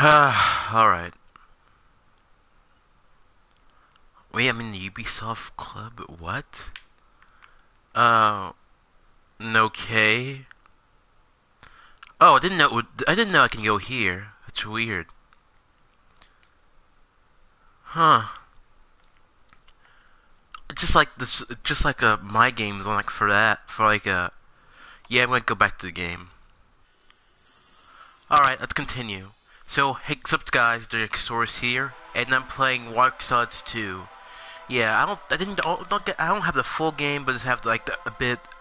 Alright. Wait, I'm in the Ubisoft Club? What? Uh, okay. Oh, I didn't know I can go here. That's weird. Huh. Just like this, just like my games on like for that, for like yeah, I'm gonna go back to the game. Alright, let's continue. So, hey, what's up guys, the Source here, and I'm playing Watch Dogs 2. Yeah, I don't have the full game, but just have like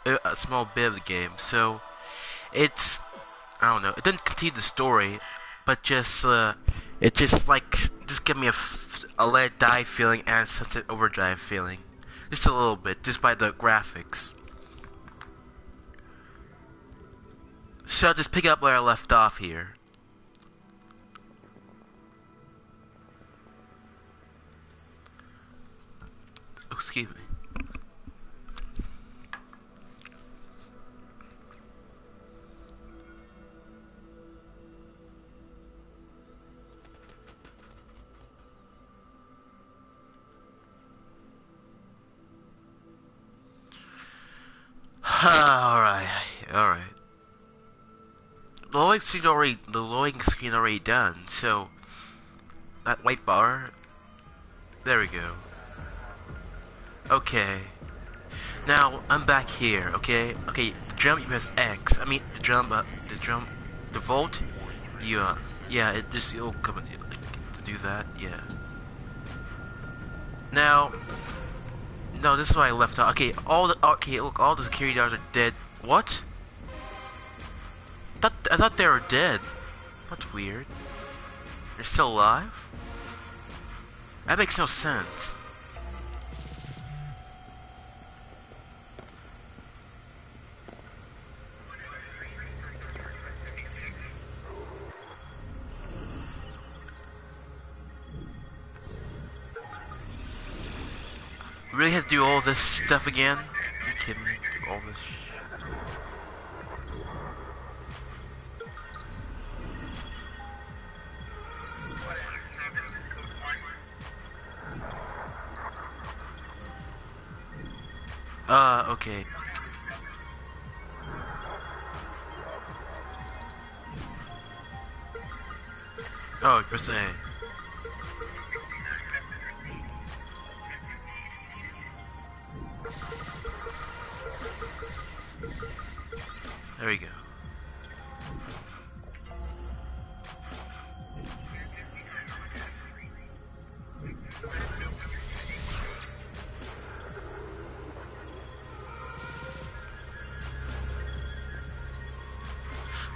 a small bit of the game. So it's, I don't know, it didn't continue the story, but it just give me a let it die feeling and a Sunset Overdrive feeling, just a little bit, just by the graphics. So I'll just pick up where I left off here. Oh, excuse me. Alright, alright. The loading screen already done, so that white bar, there we go. Okay. Now, I'm back here, okay? Okay, the jump you press X. I mean, the volt, yeah, it'll come to do that, yeah. Now, no, this is why I left out. Okay, look, all the security guards are dead. What? I thought they were dead. That's weird. They're still alive? That makes no sense. Really had to do all this stuff again? Are you kidding me? Do all this okay. Oh, press A. There we go.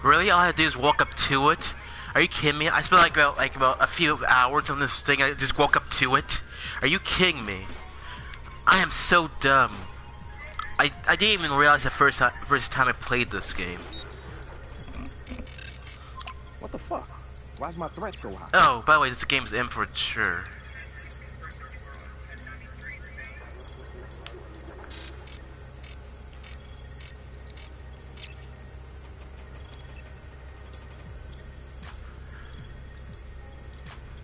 Really? All I had to do is walk up to it? Are you kidding me? I spent like about a few hours on this thing. I just walk up to it. Are you kidding me? I am so dumb. I didn't even realize the first time I played this game. What the fuck? Why's my threat so high? Oh, by the way, this game's immature.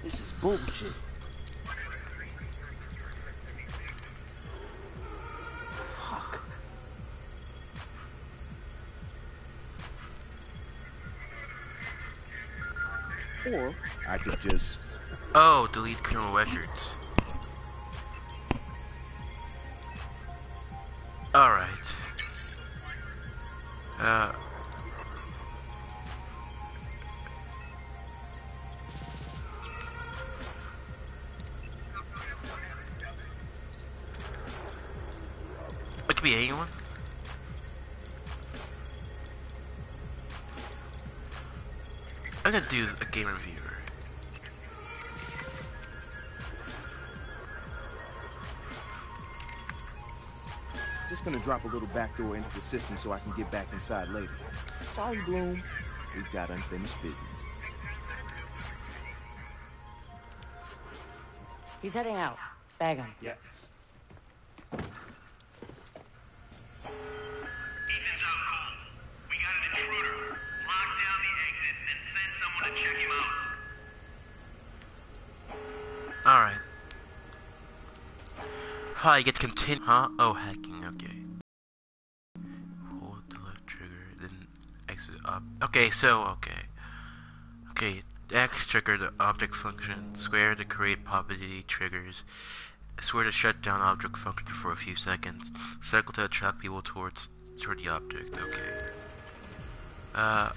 This is bullshit. Fuck. Or I could just... Oh, delete criminal records. Alright. It could be anyone. I gotta do a game reviewer. Just gonna drop a little backdoor into the system so I can get back inside later. Sorry, Bloom. We've got unfinished business. He's heading out. Bag him. Yeah. Ethan's out cold. We got an intruder. Lock down the exit and send someone to check him out. probably get to continue. Huh? Oh, hacking. Okay. Hold the left trigger, then exit up. Okay, so okay. X trigger the object function. Square to create property triggers. Square to shut down object function for a few seconds. Circle to attract people toward the object. Okay. Uh.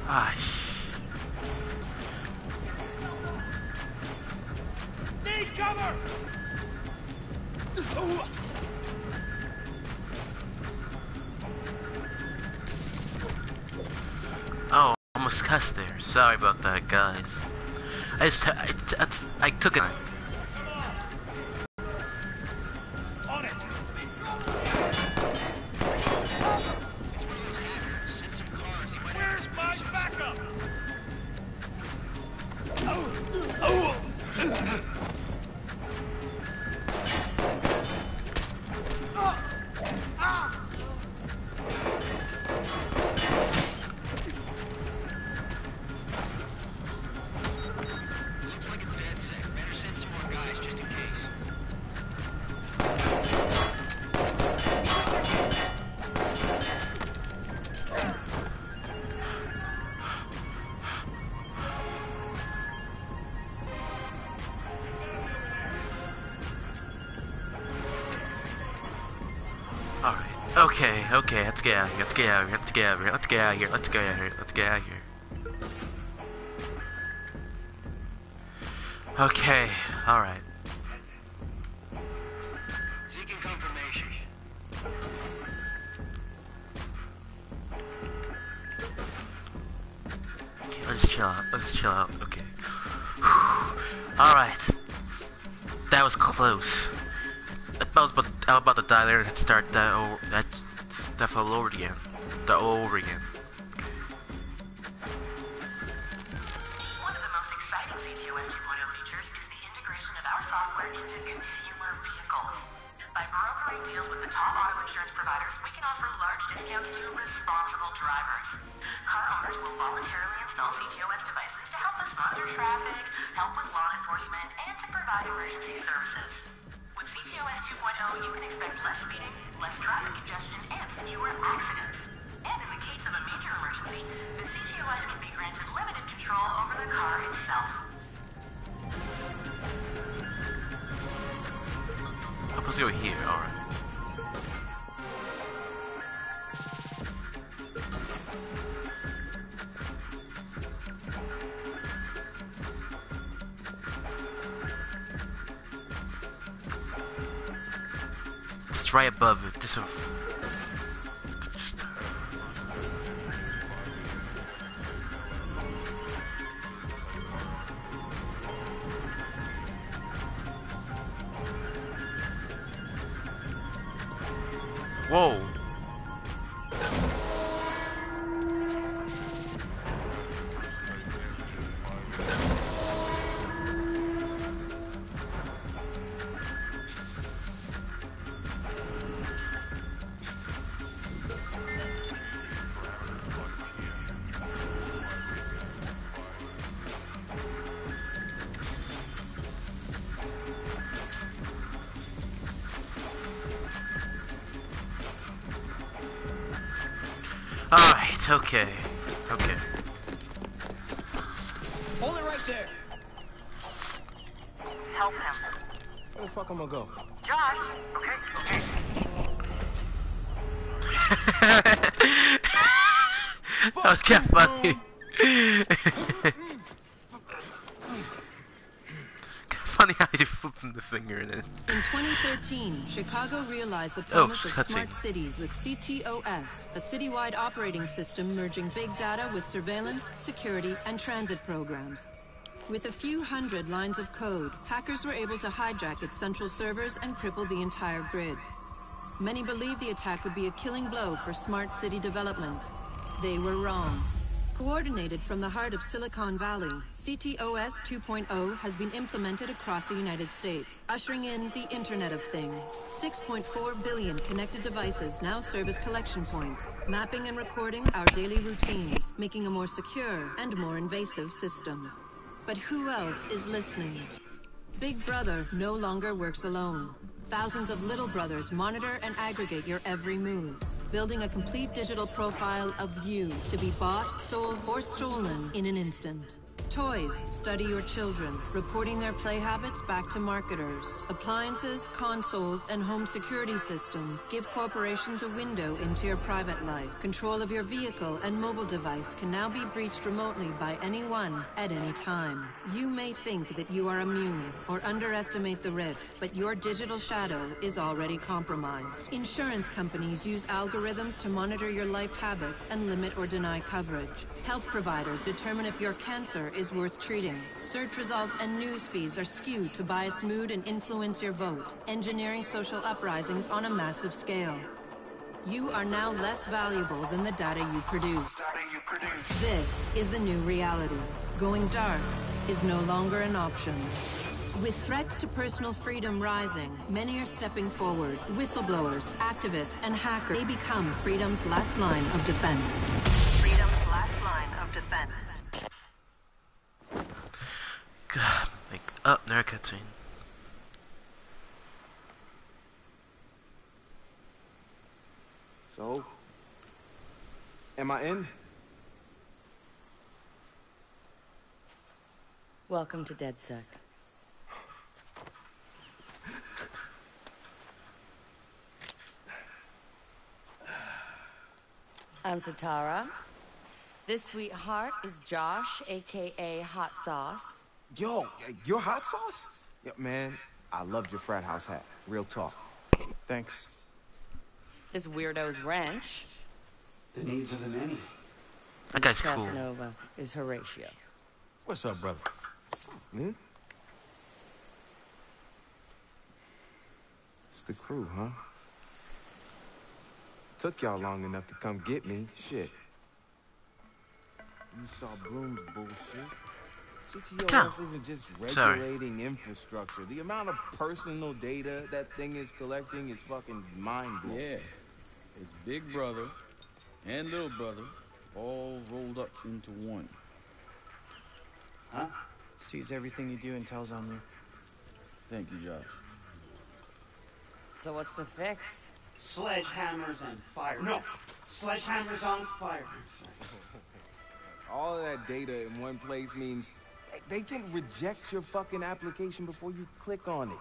Ah. Need cover! Oh, almost cussed there. Sorry about that, guys. I took it. On it! Where's my backup? Okay, let's get out of here, let's get out of here, let's get out of here, let's get out of here, let's get out of here, let's get out of here. Okay, alright. Seeking confirmation. Okay, let's chill out, okay. Alright. That was close. I was about to die there and start that stuff all over again. All over again. One of the most exciting CTOS 2.0 features is the integration of our software into consumer vehicles. By brokering deals with the top auto insurance providers, we can offer large discounts to responsible drivers. Car owners will voluntarily install CTOS devices to help us monitor traffic, help with law enforcement, and to provide emergency services. With CTOS 2.0, you can expect less speeding, less traffic congestion, and fewer accidents. And in the case of a major emergency, the CTOS can be granted limited control over the car itself. I'm supposed to go here, alright. right above it. Just a... Whoa. Alright, okay. Okay. Hold it right there. Help him. Where the fuck am I gonna go? Josh! Okay. That was kind of funny. Funny how you flip him the finger in it. In 2013, Chicago realized the promise of cutscene. smart cities with CTOS, a citywide operating system merging big data with surveillance, security, and transit programs. With a few hundred lines of code, hackers were able to hijack its central servers and cripple the entire grid. Many believed the attack would be a killing blow for smart city development. They were wrong. Coordinated from the heart of Silicon Valley, CTOS 2.0 has been implemented across the United States, ushering in the Internet of Things. 6.4 billion connected devices now serve as collection points, mapping and recording our daily routines, making a more secure and more invasive system. But who else is listening? Big Brother no longer works alone. Thousands of little brothers monitor and aggregate your every move, building a complete digital profile of you to be bought, sold, or stolen in an instant. Toys study your children, reporting their play habits back to marketers. Appliances, consoles, and home security systems give corporations a window into your private life. Control of your vehicle and mobile device can now be breached remotely by anyone at any time. You may think that you are immune or underestimate the risk, but your digital shadow is already compromised. Insurance companies use algorithms to monitor your life habits and limit or deny coverage. Health providers determine if your cancer is worth treating. Search results and news feeds are skewed to bias mood and influence your vote, engineering social uprisings on a massive scale. You are now less valuable than the data you produce. This is the new reality. Going dark is no longer an option. With threats to personal freedom rising, many are stepping forward. Whistleblowers, activists, and hackers, they become freedom's last line of defense. Freedom's last line of defense. God, like, oh, there a cutscene. So, am I in? Welcome to DedSec. I'm Satara. This sweetheart is Josh, aka Hot Sauce. Yo, your hot sauce? Yeah, man, I loved your frat house hat. Real talk. Thanks. This weirdo's Wrench. The needs of the many. That guy's cool. Casanova is Horatio. What's up, brother? Hmm? It's the crew, huh? Took y'all long enough to come get me. Shit. You saw Bloom's bullshit. CTOS isn't just regulating infrastructure. The amount of personal data that thing is collecting is fucking mind-blowing. Yeah. It's Big Brother and Little Brother all rolled up into one. Huh? Sees everything you do and tells on you. Thank you, Josh. So what's the fix? Sledgehammers and fire. No! Sledgehammers on fire. All of that data in one place means they can reject your fucking application before you click on it.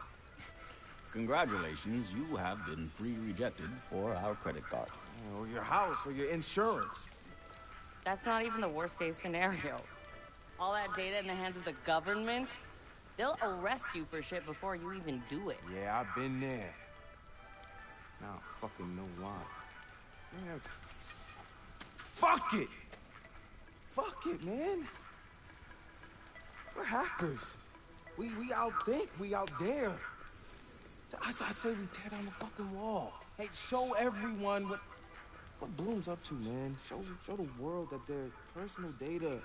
Congratulations, you have been pre-rejected for our credit card. Or your house, or your insurance. That's not even the worst case scenario. All that data in the hands of the government, they'll arrest you for shit before you even do it. Yeah, I've been there. Now I fucking know why. Man, fuck it! Fuck it, man. We're hackers. We outthink, we out dare. I say we tear down the fucking wall. Hey, show everyone what Bloom's up to, man. Show the world that their personal data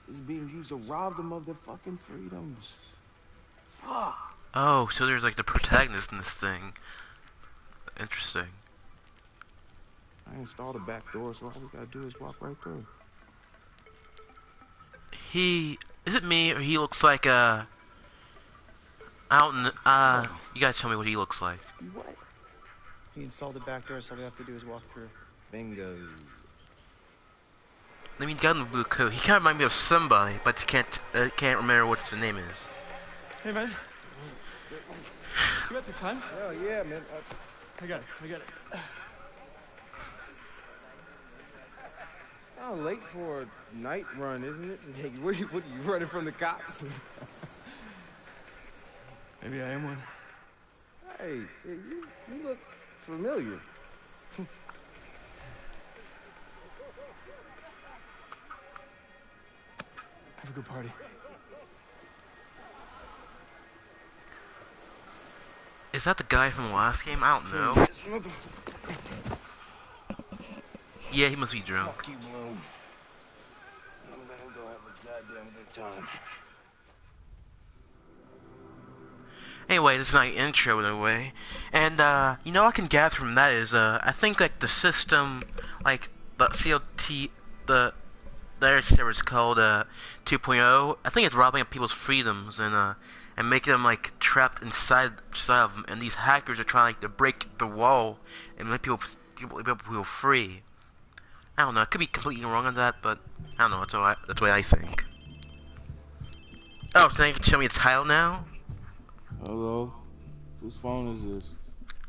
is being used to rob them of their fucking freedoms. Fuck. Oh, so there's like the protagonist in this thing. Interesting. I installed a back door, so all we gotta do is walk right through. Is it me or he looks like out in you guys tell me what he looks like. What? He installed the back door, so all we have to do is walk through. Bingo. I mean, got in the blue coat. He kind of reminds me of somebody, but can't remember what his name is. Hey, man. You at the time? Oh, yeah, man. I got it. It's kind of late for a night run, isn't it? Hey, what are you running from the cops? Maybe I am one. Hey, you look familiar. Have a good party. Is that the guy from the last game? I don't know. Yeah, he must be drunk. Fuck you, Bloom. I'm gonna go have a goddamn good time. Anyway, this is not an intro in a way. And, you know, I can gather from that is, I think, like, the system, like, the CLT, the air server is called, 2.0. I think it's robbing up people's freedoms and making them, like, trapped inside of them. And these hackers are trying, like, to break the wall and make people free. I don't know, I could be completely wrong on that, but I don't know, that's the way I think. Oh, so you can show me a title now? Hello? Whose phone is this?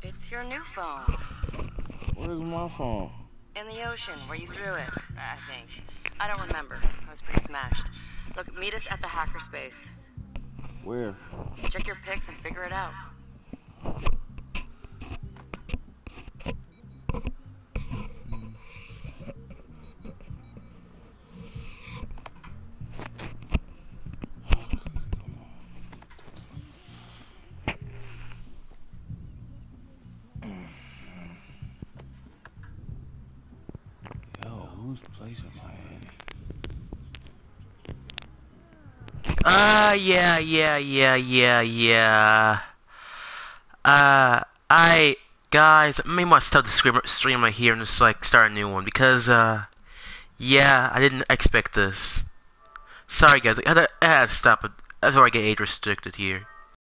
It's your new phone. Where's my phone? In the ocean, where you threw it, I think. I don't remember. I was pretty smashed. Look, meet us at the hackerspace. Where? Check your pics and figure it out. Whose place am I in? Yeah. Guys, maybe want to stop the stream right here and just, like, start a new one, because, yeah, I didn't expect this. Sorry, guys, I had to stop it. That's where I get age restricted here.